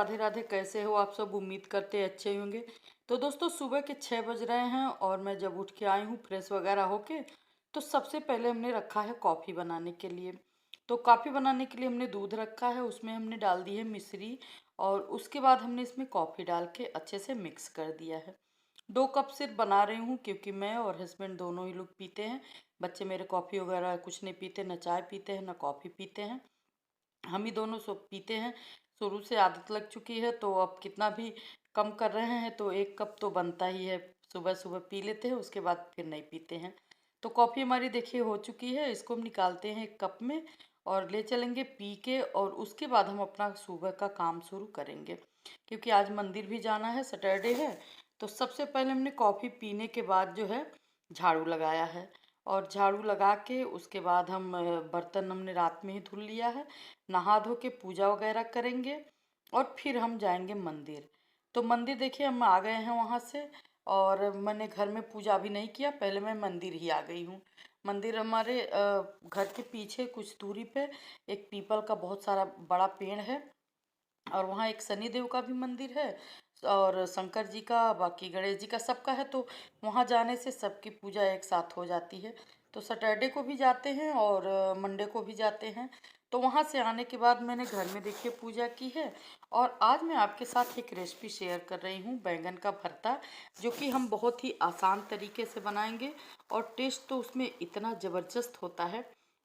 राधे राधे। कैसे हो आप सब? उम्मीद करते अच्छे होंगे। तो दोस्तों, सुबह के 6 बज रहे हैं और मैं जब उठ के आई हूँ फ्रेश वगैरह होके, तो सबसे पहले हमने रखा है कॉफ़ी बनाने के लिए। तो कॉफ़ी बनाने के लिए हमने दूध रखा है, उसमें हमने डाल दी है मिश्री और उसके बाद हमने इसमें कॉफ़ी डाल के अच्छे से मिक्स कर दिया है। 2 कप सिर्फ बना रही हूँ क्योंकि मैं और हस्बैंड दोनों ही लोग पीते हैं। बच्चे मेरे कॉफ़ी वगैरह कुछ नहीं पीते, ना चाय पीते हैं ना कॉफ़ी पीते हैं। हम ही दोनों सब पीते हैं। शुरू से आदत लग चुकी है, तो अब कितना भी कम कर रहे हैं तो 1 कप तो बनता ही है। सुबह सुबह पी लेते हैं, उसके बाद फिर नहीं पीते हैं। तो कॉफ़ी हमारी देखिए हो चुकी है, इसको हम निकालते हैं 1 कप में और ले चलेंगे पी के, और उसके बाद हम अपना सुबह का काम शुरू करेंगे। क्योंकि आज मंदिर भी जाना है, सैटरडे है। तो सबसे पहले हमने कॉफ़ी पीने के बाद जो है झाड़ू लगाया है, और झाड़ू लगा के उसके बाद हम बर्तन हमने रात में ही धुल लिया है। नहा धो के पूजा वगैरह करेंगे और फिर हम जाएंगे मंदिर। तो मंदिर देखिए हम आ गए हैं वहाँ से, और मैंने घर में पूजा भी नहीं किया, पहले मैं मंदिर ही आ गई हूँ। मंदिर हमारे घर के पीछे कुछ दूरी पे एक पीपल का बहुत सारा बड़ा पेड़ है, और वहाँ एक शनि देव का भी मंदिर है और शंकर जी का, बाकी गणेश जी का, सबका है। तो वहाँ जाने से सबकी पूजा एक साथ हो जाती है। तो सैटरडे को भी जाते हैं और मंडे को भी जाते हैं। तो वहाँ से आने के बाद मैंने घर में देखिए पूजा की है, और आज मैं आपके साथ एक रेसिपी शेयर कर रही हूँ, बैंगन का भरता, जो कि हम बहुत ही आसान तरीके से बनाएंगे। और टेस्ट तो उसमें इतना ज़बरदस्त होता है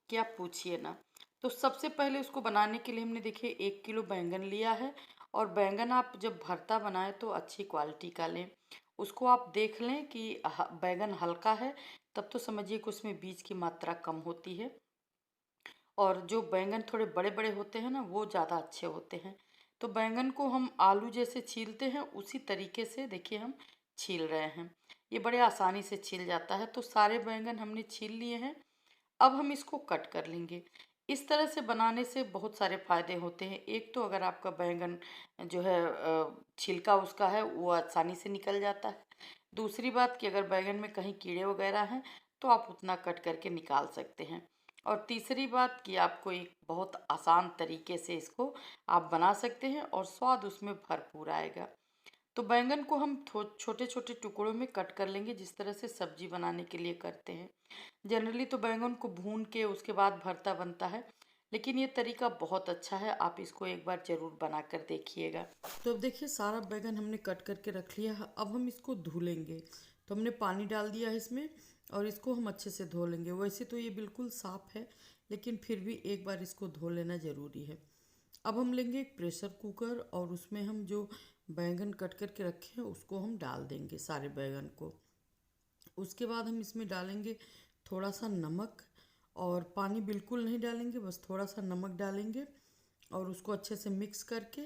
कि आप पूछिए ना। तो सबसे पहले उसको बनाने के लिए हमने देखिए 1 किलो बैंगन लिया है। और बैंगन आप जब भरता बनाएं तो अच्छी क्वालिटी का लें। उसको आप देख लें कि बैंगन हल्का है, तब तो समझिए कि उसमें बीज की मात्रा कम होती है। और जो बैंगन थोड़े बड़े बड़े होते हैं ना, वो ज़्यादा अच्छे होते हैं। तो बैंगन को हम आलू जैसे छीलते हैं उसी तरीके से देखिए हम छील रहे हैं। ये बड़े आसानी से छिल जाता है। तो सारे बैंगन हमने छील लिए हैं। अब हम इसको कट कर लेंगे। इस तरह से बनाने से बहुत सारे फायदे होते हैं। एक तो अगर आपका बैंगन जो है छिलका उसका है वो आसानी से निकल जाता है। दूसरी बात कि अगर बैंगन में कहीं कीड़े वगैरह हैं तो आप उतना कट करके निकाल सकते हैं। और तीसरी बात कि आपको एक बहुत आसान तरीके से इसको आप बना सकते हैं और स्वाद उसमें भरपूर आएगा। तो बैंगन को हम छोटे छोटे टुकड़ों में कट कर लेंगे, जिस तरह से सब्जी बनाने के लिए करते हैं। जनरली तो बैंगन को भून के उसके बाद भरता बनता है, लेकिन ये तरीका बहुत अच्छा है, आप इसको एक बार ज़रूर बना कर देखिएगा। तो अब देखिए सारा बैंगन हमने कट करके रख लिया है। अब हम इसको धुलेंगे। तो हमने पानी डाल दिया है इसमें, और इसको हम अच्छे से धो लेंगे। वैसे तो ये बिल्कुल साफ़ है, लेकिन फिर भी एक बार इसको धो लेना ज़रूरी है। अब हम लेंगे एक प्रेशर कुकर, और उसमें हम जो बैंगन कट करके रखे हैं उसको हम डाल देंगे, सारे बैंगन को। उसके बाद हम इसमें डालेंगे थोड़ा सा नमक, और पानी बिल्कुल नहीं डालेंगे, बस थोड़ा सा नमक डालेंगे और उसको अच्छे से मिक्स करके,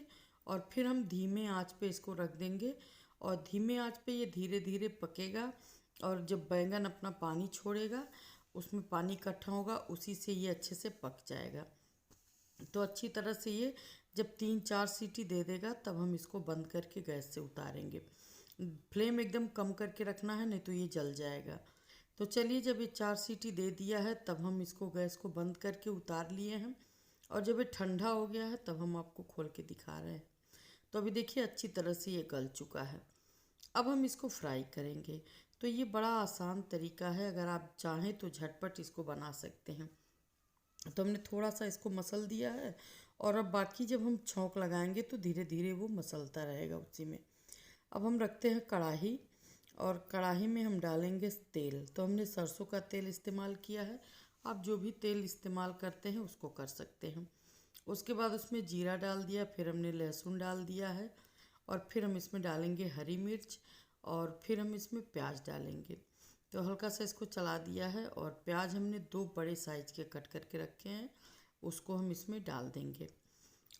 और फिर हम धीमे आंच पे इसको रख देंगे। और धीमे आंच पे ये धीरे धीरे पकेगा, और जब बैंगन अपना पानी छोड़ेगा, उसमें पानी इकट्ठा होगा, उसी से ये अच्छे से पक जाएगा। तो अच्छी तरह से ये जब 3-4 सीटी दे देगा, तब हम इसको बंद करके गैस से उतारेंगे। फ्लेम एकदम कम करके रखना है, नहीं तो ये जल जाएगा। तो चलिए, जब ये 4 सीटी दे दिया है तब हम इसको गैस को बंद करके उतार लिए हैं। और जब ये ठंडा हो गया है तब हम आपको खोल के दिखा रहे हैं। तो अभी देखिए अच्छी तरह से ये गल चुका है। अब हम इसको फ्राई करेंगे। तो ये बड़ा आसान तरीका है, अगर आप चाहें तो झटपट इसको बना सकते हैं। तो हमने थोड़ा सा इसको मसल दिया है, और अब बाकी जब हम छौंक लगाएंगे तो धीरे धीरे वो मसलता रहेगा उसी में। अब हम रखते हैं कढ़ाई, और कढ़ाई में हम डालेंगे तेल। तो हमने सरसों का तेल इस्तेमाल किया है, आप जो भी तेल इस्तेमाल करते हैं उसको कर सकते हैं। उसके बाद उसमें जीरा डाल दिया, फिर हमने लहसुन डाल दिया है, और फिर हम इसमें डालेंगे हरी मिर्च, और फिर हम इसमें प्याज डालेंगे। तो हल्का सा इसको चला दिया है, और प्याज हमने 2 बड़े साइज़ के कट करके रखे हैं, उसको हम इसमें डाल देंगे।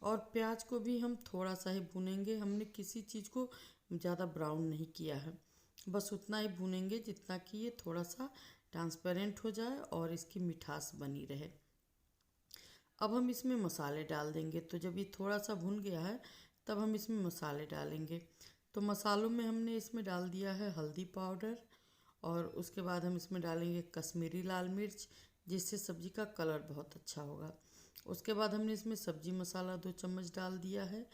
और प्याज को भी हम थोड़ा सा ही भूनेंगे, हमने किसी चीज़ को ज़्यादा ब्राउन नहीं किया है, बस उतना ही भूनेंगे जितना कि ये थोड़ा सा ट्रांसपेरेंट हो जाए और इसकी मिठास बनी रहे। अब हम इसमें मसाले डाल देंगे। तो जब ये थोड़ा सा भुन गया है, तब हम इसमें मसाले डालेंगे। तो मसालों में हमने इसमें डाल दिया है हल्दी पाउडर, और उसके बाद हम इसमें डालेंगे कश्मीरी लाल मिर्च, जिससे सब्ज़ी का कलर बहुत अच्छा होगा। उसके बाद हमने इसमें सब्जी मसाला 2 चम्मच डाल दिया है,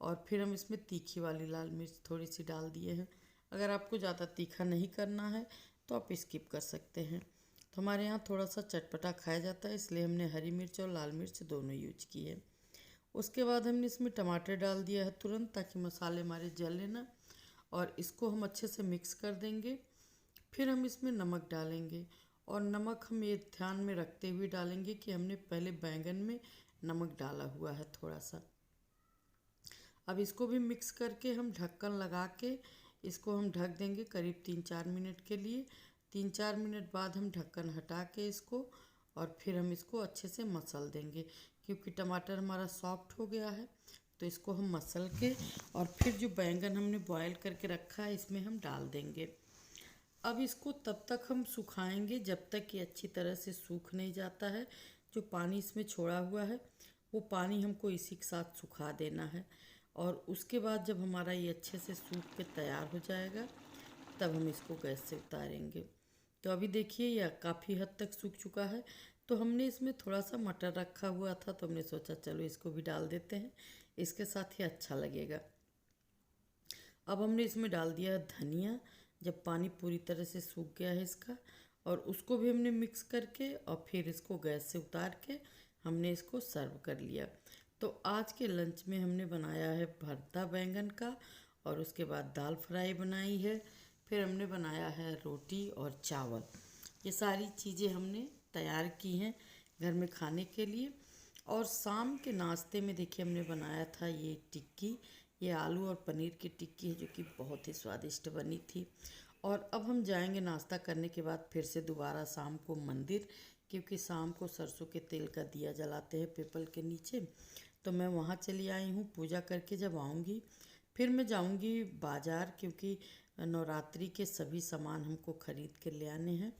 और फिर हम इसमें तीखी वाली लाल मिर्च थोड़ी सी डाल दिए हैं। अगर आपको ज़्यादा तीखा नहीं करना है तो आप स्किप कर सकते हैं। तो हमारे यहाँ थोड़ा सा चटपटा खाया जाता है, इसलिए हमने हरी मिर्च और लाल मिर्च दोनों यूज की है। उसके बाद हमने इसमें टमाटर डाल दिया है तुरंत, ताकि मसाले हमारे जले ना, और इसको हम अच्छे से मिक्स कर देंगे। फिर हम इसमें नमक डालेंगे, और नमक हम ये ध्यान में रखते हुए डालेंगे कि हमने पहले बैंगन में नमक डाला हुआ है थोड़ा सा। अब इसको भी मिक्स करके हम ढक्कन लगा के इसको हम ढक देंगे करीब 3-4 मिनट के लिए। 3-4 मिनट बाद हम ढक्कन हटा के इसको, और फिर हम इसको अच्छे से मसल देंगे, क्योंकि टमाटर हमारा सॉफ्ट हो गया है। तो इसको हम मसल के, और फिर जो बैंगन हमने बॉयल करके रखा है इसमें हम डाल देंगे। अब इसको तब तक हम सुखाएंगे जब तक कि अच्छी तरह से सूख नहीं जाता है। जो पानी इसमें छोड़ा हुआ है वो पानी हमको इसी के साथ सुखा देना है, और उसके बाद जब हमारा ये अच्छे से सूख के तैयार हो जाएगा तब हम इसको गैस से उतारेंगे। तो अभी देखिए यह काफ़ी हद तक सूख चुका है। तो हमने इसमें थोड़ा सा मटर रखा हुआ था, तो हमने सोचा चलो इसको भी डाल देते हैं, इसके साथ ही अच्छा लगेगा। अब हमने इसमें डाल दिया धनिया, जब पानी पूरी तरह से सूख गया है इसका, और उसको भी हमने मिक्स करके और फिर इसको गैस से उतार के हमने इसको सर्व कर लिया। तो आज के लंच में हमने बनाया है भरता बैंगन का, और उसके बाद दाल फ्राई बनाई है, फिर हमने बनाया है रोटी और चावल। ये सारी चीज़ें हमने तैयार की हैं घर में खाने के लिए। और शाम के नाश्ते में देखिए हमने बनाया था ये टिक्की, ये आलू और पनीर की टिक्की है, जो कि बहुत ही स्वादिष्ट बनी थी। और अब हम जाएंगे नाश्ता करने के बाद फिर से दोबारा शाम को मंदिर, क्योंकि शाम को सरसों के तेल का दिया जलाते हैं पीपल के नीचे। तो मैं वहाँ चली आई हूँ। पूजा करके जब आऊँगी फिर मैं जाऊँगी बाज़ार, क्योंकि नवरात्रि के सभी सामान हमको ख़रीद के ले आने हैं।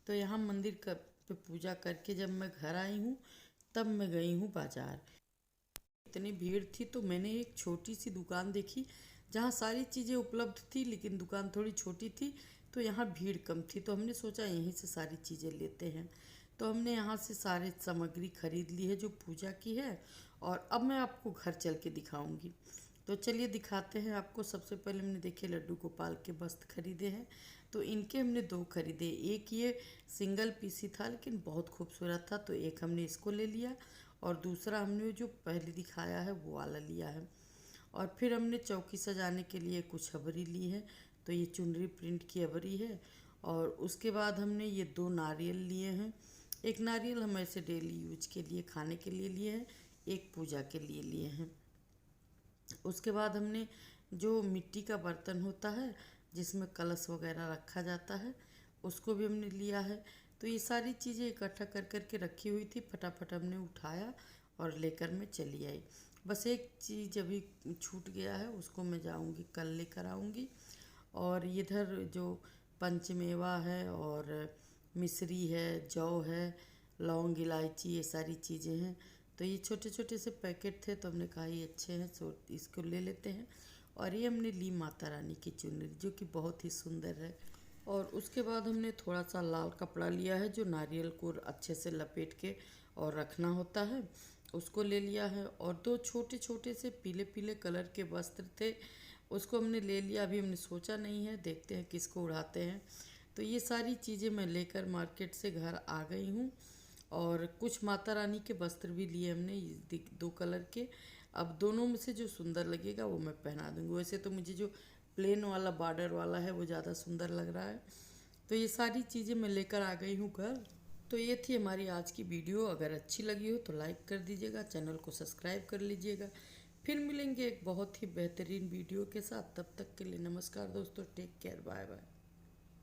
तो यहाँ मंदिर पे पूजा करके जब मैं घर आई हूँ तब मैं गई हूँ बाज़ार। इतनी भीड़ थी तो मैंने एक छोटी सी दुकान देखी जहाँ सारी चीज़ें उपलब्ध थी, लेकिन दुकान थोड़ी छोटी थी, तो यहाँ भीड़ कम थी। तो हमने सोचा यहीं से सारी चीज़ें लेते हैं। तो हमने यहाँ से सारी सामग्री खरीद ली है जो पूजा की है, और अब मैं आपको घर चल के दिखाऊंगी। तो चलिए दिखाते हैं आपको। सबसे पहले हमने देखे लड्डू गोपाल के वस्त्र खरीदे हैं। तो इनके हमने 2 खरीदे। एक ये सिंगल पीस ही था लेकिन बहुत खूबसूरत था, तो एक हमने इसको ले लिया, और दूसरा हमने जो पहले दिखाया है वो वाला लिया है। और फिर हमने चौकी सजाने के लिए कुछ अबरी ली है। तो ये चुनरी प्रिंट की अबरी है। और उसके बाद हमने ये 2 नारियल लिए हैं। एक नारियल हम ऐसे डेली यूज के लिए खाने के लिए लिए हैं, एक पूजा के लिए लिए हैं। उसके बाद हमने जो मिट्टी का बर्तन होता है जिसमें कलश वगैरह रखा जाता है, उसको भी हमने लिया है। तो ये सारी चीज़ें इकट्ठा कर कर के रखी हुई थी, फटाफट हमने उठाया और लेकर मैं चली आई। बस एक चीज़ अभी छूट गया है, उसको मैं जाऊंगी कल लेकर आऊँगी। और इधर जो पंचमेवा है और मिश्री है, जौ है, लौंग, इलायची, ये सारी चीज़ें हैं। तो ये छोटे छोटे से पैकेट थे, तो हमने कहा ये अच्छे हैं, सो इसको ले लेते हैं। और ये हमने ली माता रानी की चुनरी, जो कि बहुत ही सुंदर है। और उसके बाद हमने थोड़ा सा लाल कपड़ा लिया है, जो नारियल को अच्छे से लपेट के और रखना होता है, उसको ले लिया है। और 2 छोटे छोटे से पीले पीले कलर के वस्त्र थे, उसको हमने ले लिया। अभी हमने सोचा नहीं है, देखते हैं किसको उड़ाते हैं। तो ये सारी चीज़ें मैं लेकर मार्केट से घर आ गई हूँ। और कुछ माता रानी के वस्त्र भी लिए हमने 2 कलर के। अब दोनों में से जो सुंदर लगेगा वो मैं पहना दूँगी। वैसे तो मुझे जो प्लेन वाला बॉर्डर वाला है वो ज़्यादा सुंदर लग रहा है। तो ये सारी चीज़ें मैं लेकर आ गई हूँ घर। तो ये थी हमारी आज की वीडियो। अगर अच्छी लगी हो तो लाइक कर दीजिएगा, चैनल को सब्सक्राइब कर लीजिएगा। फिर मिलेंगे एक बहुत ही बेहतरीन वीडियो के साथ। तब तक के लिए नमस्कार दोस्तों, टेक केयर, बाय बाय।